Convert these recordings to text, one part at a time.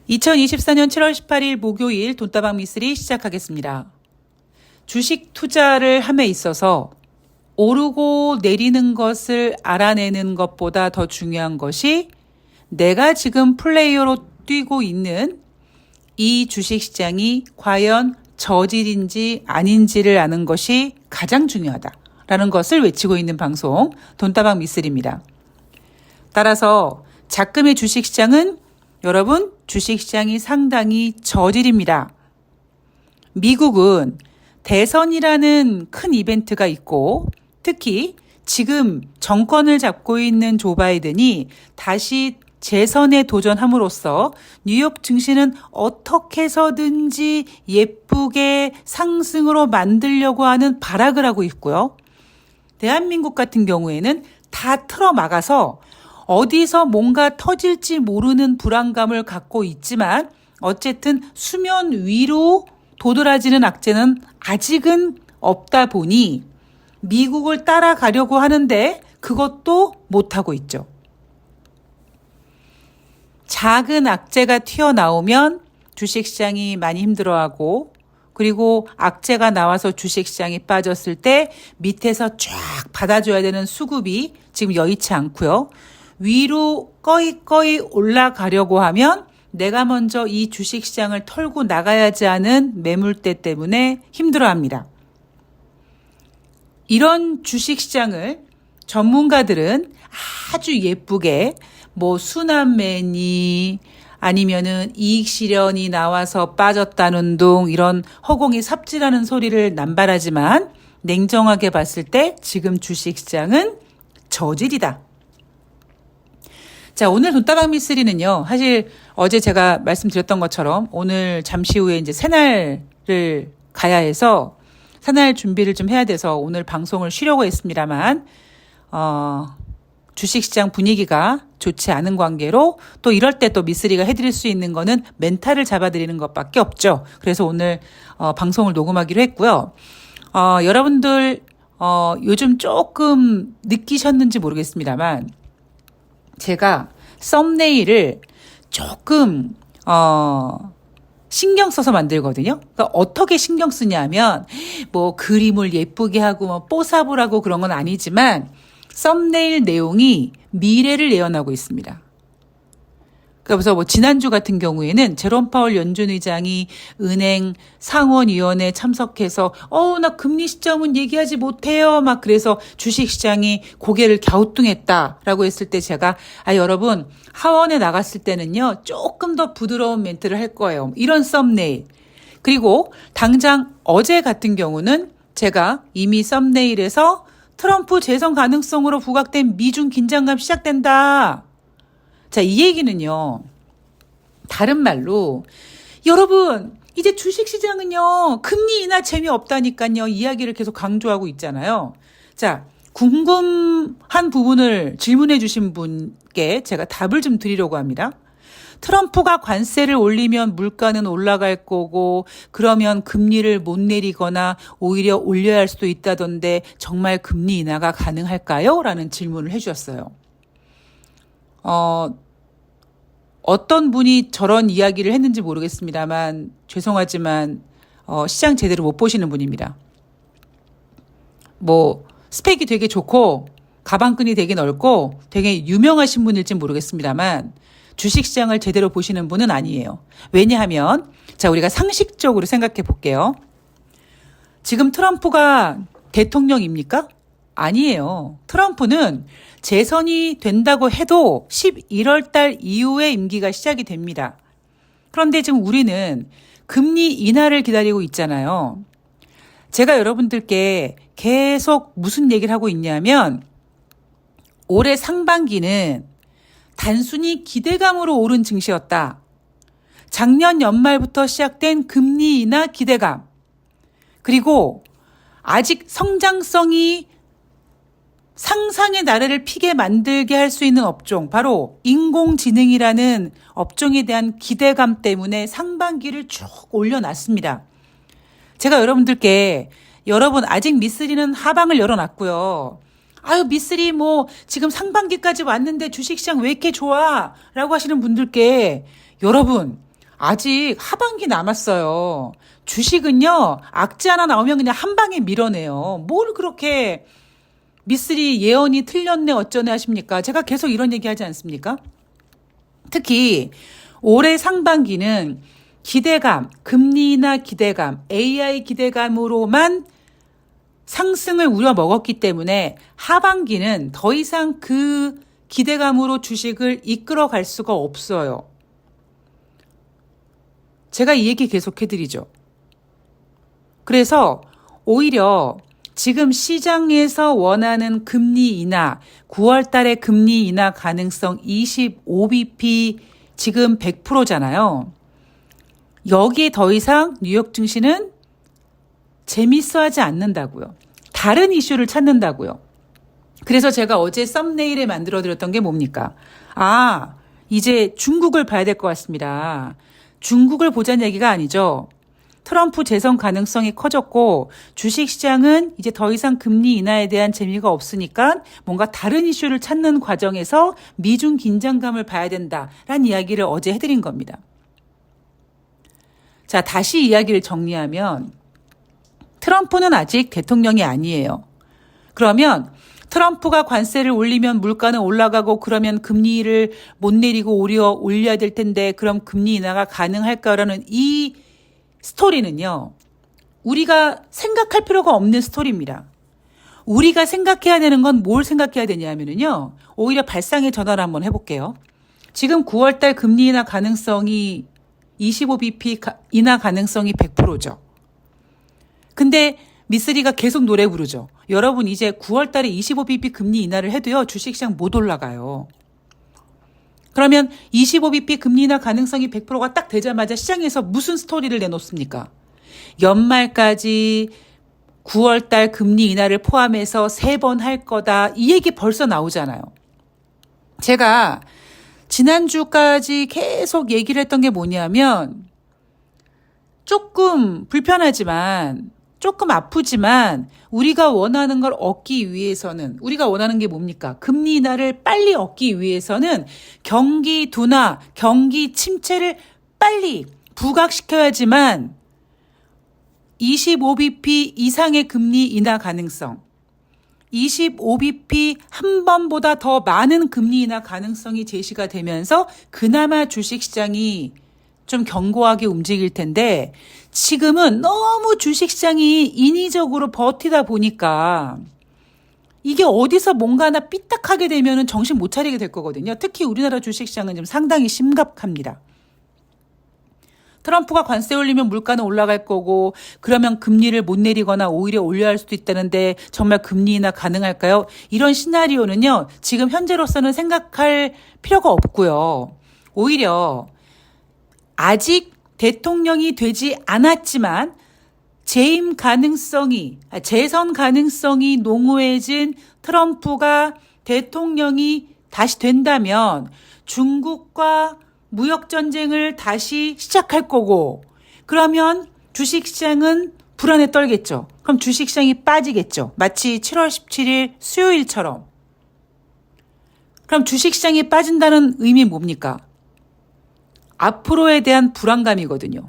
2024년 7월 18일 목요일 돈다방 미쓰리 시작하겠습니다. 주식 투자를 함에 있어서 오르고 내리는 것을 알아내는 것보다 더 중요한 것이 내가 지금 플레이어로 뛰고 있는 이 주식시장이 과연 저질인지 아닌지를 아는 것이 가장 중요하다라는 것을 외치고 있는 방송 돈다방 미쓰리입니다. 따라서 작금의 주식시장은 여러분, 주식시장이 상당히 저질입니다. 미국은 대선이라는 큰 이벤트가 있고 특히 지금 정권을 잡고 있는 조 바이든이 다시 재선에 도전함으로써 뉴욕 증시는 어떻게 해서든지 예쁘게 상승으로 만들려고 하는 발악을 하고 있고요. 대한민국 같은 경우에는 다 틀어막아서 어디서 뭔가 터질지 모르는 불안감을 갖고 있지만 어쨌든 수면 위로 도드라지는 악재는 아직은 없다 보니 미국을 따라가려고 하는데 그것도 못하고 있죠. 작은 악재가 튀어나오면 주식시장이 많이 힘들어하고 그리고 악재가 나와서 주식시장이 빠졌을 때 밑에서 쫙 받아줘야 되는 수급이 지금 여의치 않고요. 위로 꺼이꺼이 올라가려고 하면 내가 먼저 이 주식시장을 털고 나가야지 하는 매물대 때문에 힘들어합니다. 이런 주식시장을 전문가들은 아주 예쁘게 순환매니 아니면은 이익 실현이 나와서 빠졌다는 둥 이런 허공이 삽질하는 소리를 남발하지만 냉정하게 봤을 때 지금 주식시장은 저질이다. 자, 오늘 돈다방 미쓰리는요. 사실 어제 제가 말씀드렸던 것처럼 오늘 잠시 후에 이제 새날을 가야 해서 새날 준비를 좀 해야 돼서 오늘 방송을 쉬려고 했습니다만 주식시장 분위기가 좋지 않은 관계로 또 이럴 때 또 미쓰리가 해드릴 수 있는 거는 멘탈을 잡아드리는 것밖에 없죠. 그래서 오늘 방송을 녹음하기로 했고요. 여러분들 요즘 조금 느끼셨는지 모르겠습니다만 제가 썸네일을 조금 신경 써서 만들거든요. 그러니까 어떻게 신경 쓰냐면 그림을 예쁘게 하고 뽀삽을 하고 그런 건 아니지만 썸네일 내용이 미래를 예언하고 있습니다. 그래서 지난주 같은 경우에는 제롬 파월 연준 의장이 은행 상원위원회에 참석해서 나 금리 시점은 얘기하지 못해요. 그래서 주식시장이 고개를 갸우뚱했다라고 했을 때 제가 여러분 하원에 나갔을 때는요 조금 더 부드러운 멘트를 할 거예요. 이런 썸네일. 그리고 당장 어제 같은 경우는 제가 이미 썸네일에서 트럼프 재선 가능성으로 부각된 미중 긴장감 시작된다. 자, 이 얘기는요. 다른 말로 여러분 이제 주식시장은요. 금리 인하 재미없다니까요. 이야기를 계속 강조하고 있잖아요. 자, 궁금한 부분을 질문해 주신 분께 제가 답을 좀 드리려고 합니다. 트럼프가 관세를 올리면 물가는 올라갈 거고 그러면 금리를 못 내리거나 오히려 올려야 할 수도 있다던데 정말 금리 인하가 가능할까요? 라는 질문을 해 주셨어요. 어떤 분이 저런 이야기를 했는지 모르겠습니다만 죄송하지만 시장 제대로 못 보시는 분입니다. 스펙이 되게 좋고 가방끈이 되게 넓고 되게 유명하신 분일지 모르겠습니다만 주식시장을 제대로 보시는 분은 아니에요. 왜냐하면 자 우리가 상식적으로 생각해 볼게요. 지금 트럼프가 대통령입니까? 아니에요. 트럼프는 재선이 된다고 해도 11월 달 이후에 임기가 시작이 됩니다. 그런데 지금 우리는 금리 인하를 기다리고 있잖아요. 제가 여러분들께 계속 무슨 얘기를 하고 있냐면 올해 상반기는 단순히 기대감으로 오른 증시였다. 작년 연말부터 시작된 금리 인하 기대감. 그리고 아직 성장성이 상상의 나래를 피게 만들게 할 수 있는 업종, 바로 인공지능이라는 업종에 대한 기대감 때문에 상반기를 쭉 올려놨습니다. 제가 여러분들께 여러분 아직 미쓰리는 하방을 열어놨고요. 미쓰리 지금 상반기까지 왔는데 주식시장 왜 이렇게 좋아? 라고 하시는 분들께 여러분 아직 하반기 남았어요. 주식은요, 악재 하나 나오면 그냥 한 방에 밀어내요. 뭘 그렇게 미쓰리 예언이 틀렸네 어쩌네 하십니까? 제가 계속 이런 얘기 하지 않습니까? 특히 올해 상반기는 기대감, 금리 인하 기대감, AI 기대감으로만 상승을 우려먹었기 때문에 하반기는 더 이상 그 기대감으로 주식을 이끌어갈 수가 없어요. 제가 이 얘기 계속 해드리죠. 그래서 오히려 지금 시장에서 원하는 금리 인하, 9월 달에 금리 인하 가능성 25bp 지금 100%잖아요. 여기에 더 이상 뉴욕 증시는 재밌어하지 않는다고요. 다른 이슈를 찾는다고요. 그래서 제가 어제 썸네일에 만들어드렸던 게 뭡니까? 이제 중국을 봐야 될 것 같습니다. 중국을 보자는 얘기가 아니죠. 트럼프 재선 가능성이 커졌고 주식시장은 이제 더 이상 금리 인하에 대한 재미가 없으니까 뭔가 다른 이슈를 찾는 과정에서 미중 긴장감을 봐야 된다라는 이야기를 어제 해드린 겁니다. 자, 다시 이야기를 정리하면 트럼프는 아직 대통령이 아니에요. 그러면 트럼프가 관세를 올리면 물가는 올라가고 그러면 금리를 못 내리고 오히려 올려야 될 텐데 그럼 금리 인하가 가능할까라는 이 스토리는요. 우리가 생각할 필요가 없는 스토리입니다. 우리가 생각해야 되는 건 뭘 생각해야 되냐면요. 오히려 발상의 전환을 한번 해볼게요. 지금 9월달 금리 인하 가능성이 25bp 인하 가능성이 100%죠. 근데 미쓰리가 계속 노래 부르죠. 여러분 이제 9월 달에 25bp 금리 인하를 해도요. 주식시장 못 올라가요. 그러면 25bp 금리 인하 가능성이 100%가 딱 되자마자 시장에서 무슨 스토리를 내놓습니까? 연말까지 9월 달 금리 인하를 포함해서 3번 할 거다. 이 얘기 벌써 나오잖아요. 제가 지난주까지 계속 얘기를 했던 게 뭐냐면 조금 불편하지만 조금 아프지만 우리가 원하는 걸 얻기 위해서는 우리가 원하는 게 뭡니까? 금리 인하를 빨리 얻기 위해서는 경기 둔화, 경기 침체를 빨리 부각시켜야지만 25bp 이상의 금리 인하 가능성, 25bp 한 번보다 더 많은 금리 인하 가능성이 제시가 되면서 그나마 주식시장이 좀 견고하게 움직일 텐데 지금은 너무 주식시장이 인위적으로 버티다 보니까 이게 어디서 뭔가 하나 삐딱하게 되면 정신 못 차리게 될 거거든요. 특히 우리나라 주식시장은 좀 상당히 심각합니다. 트럼프가 관세 올리면 물가는 올라갈 거고 그러면 금리를 못 내리거나 오히려 올려야 할 수도 있다는데 정말 금리 인하 가능할까요? 이런 시나리오는요. 지금 현재로서는 생각할 필요가 없고요. 오히려 아직 대통령이 되지 않았지만 재선 가능성이 농후해진 트럼프가 대통령이 다시 된다면 중국과 무역전쟁을 다시 시작할 거고 그러면 주식시장은 불안에 떨겠죠. 그럼 주식시장이 빠지겠죠. 마치 7월 17일 수요일처럼. 그럼 주식시장이 빠진다는 의미 뭡니까? 앞으로에 대한 불안감이거든요.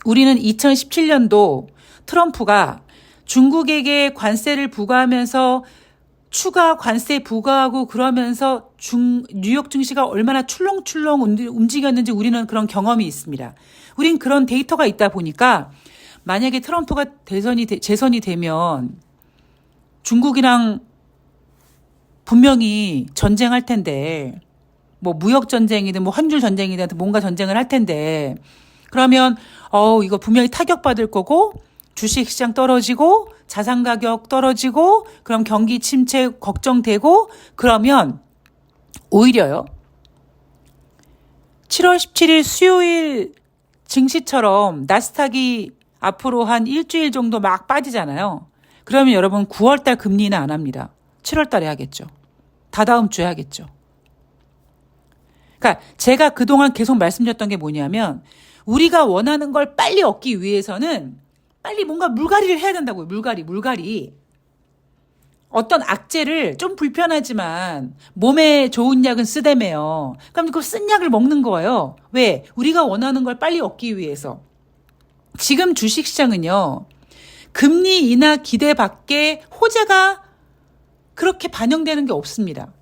우리는 2017년도 트럼프가 중국에게 관세를 부과하면서 추가 관세 부과하고 그러면서 뉴욕 증시가 얼마나 출렁출렁 움직였는지 우리는 그런 경험이 있습니다. 우린 그런 데이터가 있다 보니까 만약에 트럼프가 재선이 되면 중국이랑 분명히 전쟁할 텐데 뭐 무역 전쟁이든 뭐 환율 전쟁이든 뭔가 전쟁을 할 텐데 그러면 이거 분명히 타격받을 거고 주식시장 떨어지고 자산 가격 떨어지고 그럼 경기 침체 걱정되고 그러면 오히려요. 7월 17일 수요일 증시처럼 나스닥이 앞으로 한 일주일 정도 막 빠지잖아요. 그러면 여러분 9월 달 금리 인하 안 합니다. 7월 달에 하겠죠. 다다음 주에 하겠죠. 그러니까 제가 그동안 계속 말씀드렸던 게 뭐냐면 우리가 원하는 걸 빨리 얻기 위해서는 빨리 뭔가 물갈이를 해야 된다고요. 물갈이. 어떤 악재를 좀 불편하지만 몸에 좋은 약은 쓰다며요. 그럼 그 쓴 약을 먹는 거예요. 왜? 우리가 원하는 걸 빨리 얻기 위해서. 지금 주식시장은요. 금리 인하 기대 밖에 호재가 그렇게 반영되는 게 없습니다.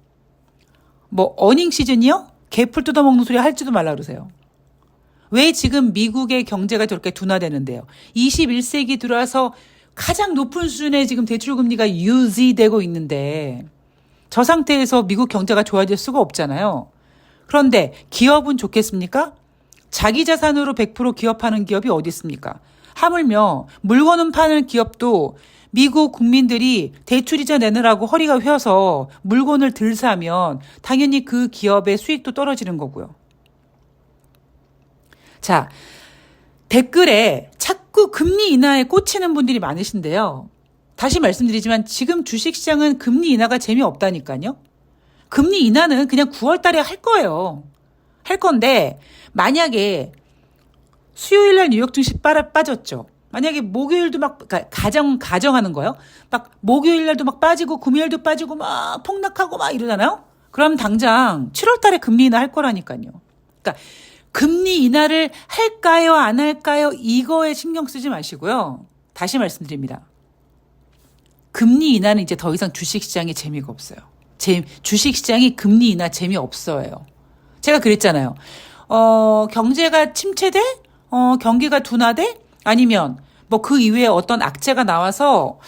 뭐 어닝 시즌이요? 개풀 뜯어먹는 소리 할지도 말라 그러세요. 왜 지금 미국의 경제가 저렇게 둔화되는데요? 21세기 들어와서 가장 높은 수준의 지금 대출금리가 유지되고 있는데 저 상태에서 미국 경제가 좋아질 수가 없잖아요. 그런데 기업은 좋겠습니까? 자기 자산으로 100% 기업하는 기업이 어디 있습니까? 하물며 물건은 파는 기업도 미국 국민들이 대출이자 내느라고 허리가 휘어서 물건을 들 사면 당연히 그 기업의 수익도 떨어지는 거고요. 자, 댓글에 자꾸 금리 인하에 꽂히는 분들이 많으신데요. 다시 말씀드리지만 지금 주식시장은 금리 인하가 재미없다니까요. 금리 인하는 그냥 9월 달에 할 거예요. 할 건데 만약에 수요일 날 뉴욕 증시 빠졌죠. 만약에 목요일도 막 가정하는 거예요. 막 목요일 날도 막 빠지고 금요일도 빠지고 막 폭락하고 막 이러잖아요. 그럼 당장 7월 달에 금리 인하 할 거라니까요. 그러니까 금리 인하를 할까요, 안 할까요? 이거에 신경 쓰지 마시고요. 다시 말씀드립니다. 금리 인하는 이제 더 이상 주식시장에 재미가 없어요. 주식시장이 금리 인하 재미없어요. 제가 그랬잖아요. 경제가 침체돼? 경기가 둔화돼? 아니면 뭐 그 이외에 어떤 악재가 나와서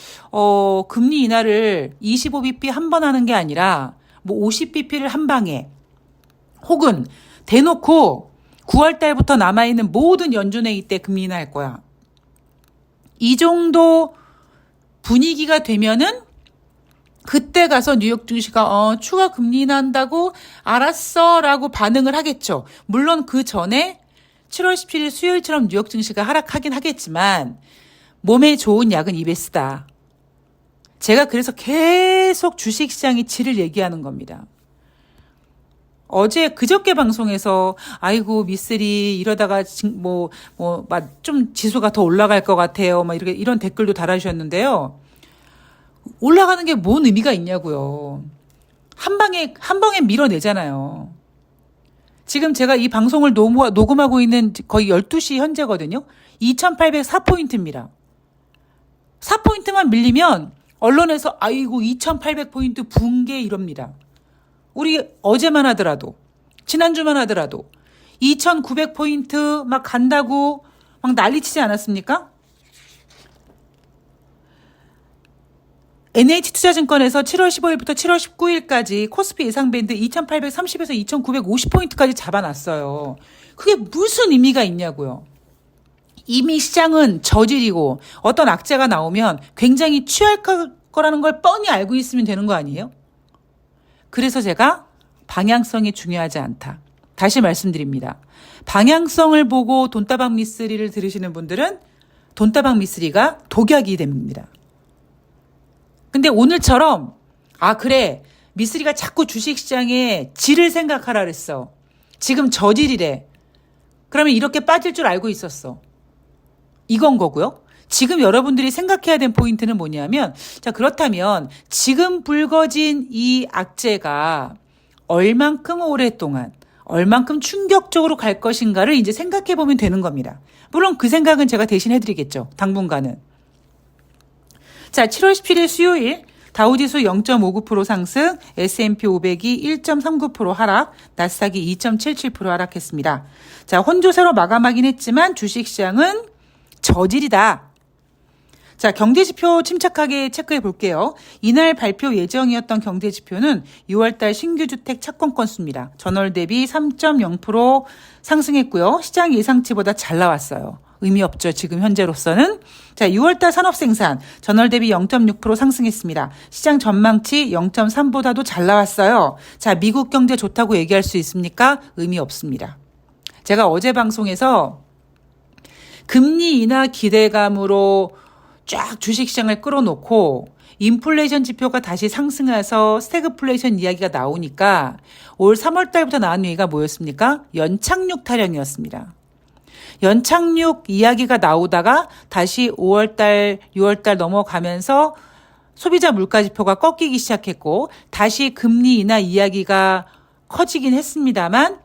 금리 인하를 25bp 한 번 하는 게 아니라 뭐 50bp를 한 방에 혹은 대놓고 9월 달부터 남아있는 모든 연준회의 때 금리 인하할 거야. 이 정도 분위기가 되면은 그때 가서 뉴욕 증시가 추가 금리 인하한다고 알았어 라고 반응을 하겠죠. 물론 그 전에 7월 17일 수요일처럼 뉴욕 증시가 하락하긴 하겠지만 몸에 좋은 약은 입에 쓰다. 제가 그래서 계속 주식시장의 질을 얘기하는 겁니다. 그저께 방송에서 아이고 미쓰리 이러다가 좀 지수가 더 올라갈 것 같아요. 막 이런 댓글도 달아주셨는데요. 올라가는 게 뭔 의미가 있냐고요. 한 방에 밀어내잖아요. 지금 제가 이 방송을 녹음하고 있는 거의 12시 현재거든요. 2804포인트입니다. 4포인트만 밀리면 언론에서 아이고 2800포인트 붕괴 이럽니다. 우리 어제만 하더라도 지난주만 하더라도 2900포인트 막 간다고 막 난리치지 않았습니까? NH투자증권에서 7월 15일부터 7월 19일까지 코스피 예상밴드 2830에서 2950포인트까지 잡아놨어요. 그게 무슨 의미가 있냐고요. 이미 시장은 저질이고 어떤 악재가 나오면 굉장히 취할 거라는 걸 뻔히 알고 있으면 되는 거 아니에요? 그래서 제가 방향성이 중요하지 않다. 다시 말씀드립니다. 방향성을 보고 돈다방 미쓰리를 들으시는 분들은 돈다방 미쓰리가 독약이 됩니다. 근데 오늘처럼 그래 미쓰리가 자꾸 주식시장에 질을 생각하라 그랬어. 지금 저질이래. 그러면 이렇게 빠질 줄 알고 있었어. 이건 거고요. 지금 여러분들이 생각해야 될 포인트는 뭐냐면 자 그렇다면 지금 불거진 이 악재가 얼만큼 오랫동안 얼만큼 충격적으로 갈 것인가를 이제 생각해 보면 되는 겁니다. 물론 그 생각은 제가 대신 해드리겠죠. 당분간은. 자 7월 17일 수요일 다우지수 0.59% 상승, S&P 500이 1.39% 하락, 나스닥이 2.77% 하락했습니다. 자 혼조세로 마감하긴 했지만 주식시장은 저질이다. 자, 경제지표 침착하게 체크해 볼게요. 이날 발표 예정이었던 경제지표는 6월달 신규주택 착공 건수입니다. 전월 대비 3.0% 상승했고요. 시장 예상치보다 잘 나왔어요. 의미 없죠. 지금 현재로서는. 자, 6월달 산업생산 전월 대비 0.6% 상승했습니다. 시장 전망치 0.3보다도 잘 나왔어요. 자, 미국 경제 좋다고 얘기할 수 있습니까? 의미 없습니다. 제가 어제 방송에서 금리 인하 기대감으로 쫙 주식시장을 끌어놓고 인플레이션 지표가 다시 상승해서 스태그플레이션 이야기가 나오니까 올 3월 달부터 나온 얘기가 뭐였습니까? 연착륙 타령이었습니다. 연착륙 이야기가 나오다가 다시 5월 달, 6월 달 넘어가면서 소비자 물가지표가 꺾이기 시작했고 다시 금리 인하 이야기가 커지긴 했습니다만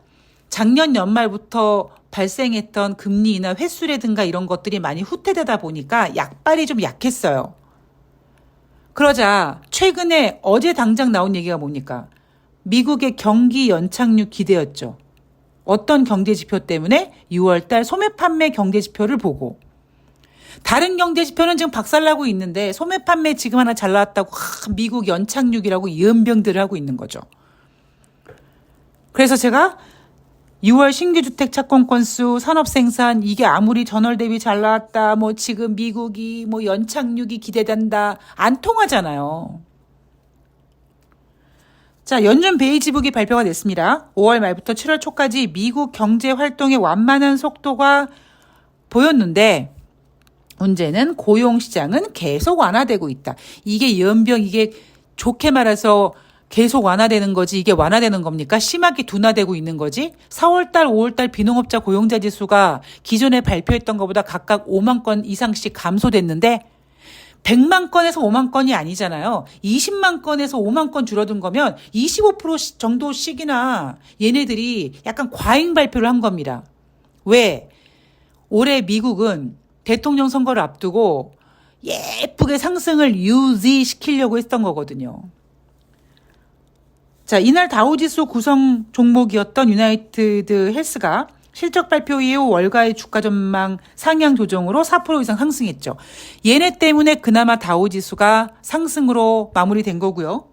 작년 연말부터 발생했던 금리 인하 횟수라든가 이런 것들이 많이 후퇴되다 보니까 약발이 좀 약했어요. 그러자 최근에 어제 당장 나온 얘기가 뭡니까? 미국의 경기 연착륙 기대였죠. 어떤 경제지표 때문에 6월달 소매 판매 경제지표를 보고 다른 경제지표는 지금 박살나고 있는데 소매 판매 지금 하나 잘 나왔다고 미국 연착륙이라고 연병들을 하고 있는 거죠. 그래서 제가 6월 신규 주택 착공 건수, 산업 생산 이게 아무리 전월 대비 잘 나왔다. 뭐 지금 미국이 뭐 연착륙이 기대된다. 안 통하잖아요. 자, 연준 베이지북이 발표가 됐습니다. 5월 말부터 7월 초까지 미국 경제 활동의 완만한 속도가 보였는데 문제는 고용 시장은 계속 완화되고 있다. 이게 연병 이게 좋게 말해서 계속 완화되는 거지 이게 완화되는 겁니까? 심하게 둔화되고 있는 거지? 4월달, 5월달 비농업자 고용자 지수가 기존에 발표했던 것보다 각각 5만 건 이상씩 감소됐는데 100만 건에서 5만 건이 아니잖아요. 20만 건에서 5만 건 줄어든 거면 25% 정도씩이나 얘네들이 약간 과잉 발표를 한 겁니다. 왜? 올해 미국은 대통령 선거를 앞두고 예쁘게 상승을 유지시키려고 했던 거거든요. 자, 이날 다우지수 구성 종목이었던 유나이티드 헬스가 실적 발표 이후 월가의 주가 전망 상향 조정으로 4% 이상 상승했죠. 얘네 때문에 그나마 다우지수가 상승으로 마무리된 거고요.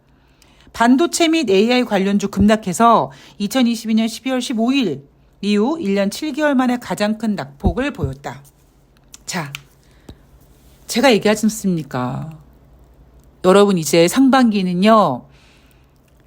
반도체 및 AI 관련주 급락해서 2022년 12월 15일 이후 1년 7개월 만에 가장 큰 낙폭을 보였다. 자, 제가 얘기하지 않습니까? 여러분 이제 상반기는요.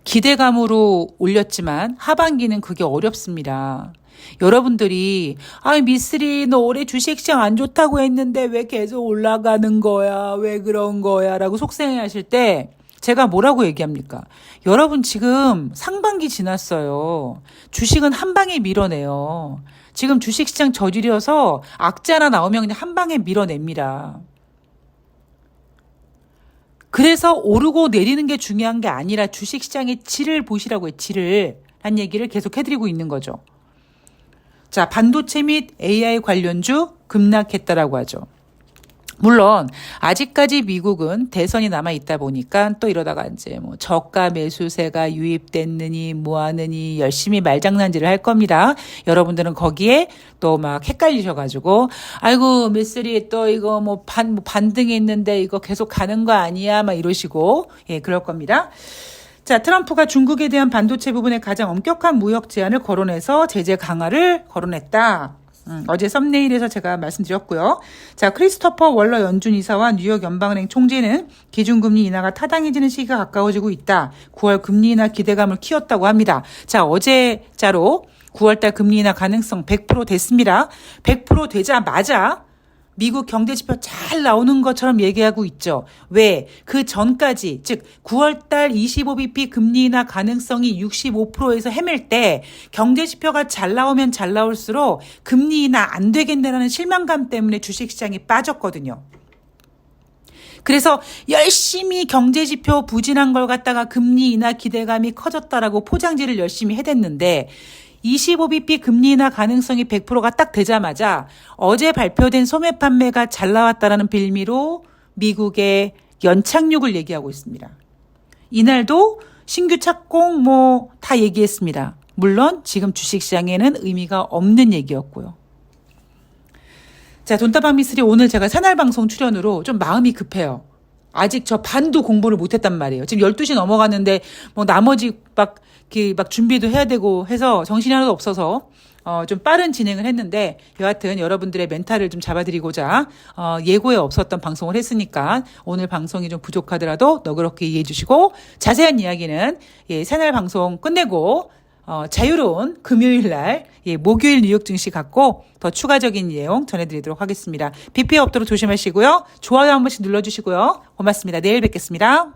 기대감으로 올렸지만 하반기는 그게 어렵습니다. 여러분들이 미쓰리 너 올해 주식시장 안 좋다고 했는데 왜 계속 올라가는 거야? 왜 그런 거야? 라고 속상해하실 때 제가 뭐라고 얘기합니까? 여러분 지금 상반기 지났어요. 주식은 한 방에 밀어내요. 지금 주식시장 저질이어서 악재 하나 나오면 그냥 한 방에 밀어냅니다. 그래서 오르고 내리는 게 중요한 게 아니라 주식시장의 질을 보시라고 해요. 질을. 한 얘기를 계속 해드리고 있는 거죠. 자, 반도체 및 AI 관련주 급락했다라고 하죠. 물론 아직까지 미국은 대선이 남아 있다 보니까 또 이러다가 이제 뭐 저가 매수세가 유입됐느니 뭐하느니 열심히 말장난질을 할 겁니다. 여러분들은 거기에 또 막 헷갈리셔가지고 아이고 미쓰리 또 이거 뭐 반등했는데 이거 계속 가는 거 아니야 막 이러시고 그럴 겁니다. 자, 트럼프가 중국에 대한 반도체 부분에 가장 엄격한 무역 제한을 거론해서 제재 강화를 거론했다. 어제 썸네일에서 제가 말씀드렸고요. 자, 크리스토퍼 월러 연준 이사와 뉴욕 연방은행 총재는 기준금리 인하가 타당해지는 시기가 가까워지고 있다. 9월 금리 인하 기대감을 키웠다고 합니다. 자, 어제자로 9월달 금리 인하 가능성 100% 됐습니다. 100% 되자마자 미국 경제지표 잘 나오는 것처럼 얘기하고 있죠. 왜? 그 전까지 즉 9월달 25bp 금리 인하 가능성이 65%에서 헤맬 때 경제지표가 잘 나오면 잘 나올수록 금리 인하 안 되겠네라는 실망감 때문에 주식시장이 빠졌거든요. 그래서 열심히 경제지표 부진한 걸 갖다가 금리 인하 기대감이 커졌다라고 포장지를 열심히 해댔는데 25bp 금리 인하 가능성이 100%가 딱 되자마자 어제 발표된 소매 판매가 잘 나왔다라는 빌미로 미국의 연착륙을 얘기하고 있습니다. 이날도 신규 착공 뭐 다 얘기했습니다. 물론 지금 주식시장에는 의미가 없는 얘기였고요. 자, 돈다방 미쓰리 오늘 제가 새날방송 출연으로 좀 마음이 급해요. 아직 저 반도 공부를 못했단 말이에요. 지금 12시 넘어갔는데 뭐 나머지 막 준비도 해야 되고 해서 정신이 하나도 없어서 좀 빠른 진행을 했는데 여하튼 여러분들의 멘탈을 좀 잡아드리고자 예고에 없었던 방송을 했으니까 오늘 방송이 좀 부족하더라도 너그럽게 이해해 주시고 자세한 이야기는 새날 방송 끝내고 자유로운 금요일 날 목요일 뉴욕 증시 갖고 더 추가적인 내용 전해드리도록 하겠습니다. 비 피해 없도록 조심하시고요. 좋아요 한 번씩 눌러주시고요. 고맙습니다. 내일 뵙겠습니다.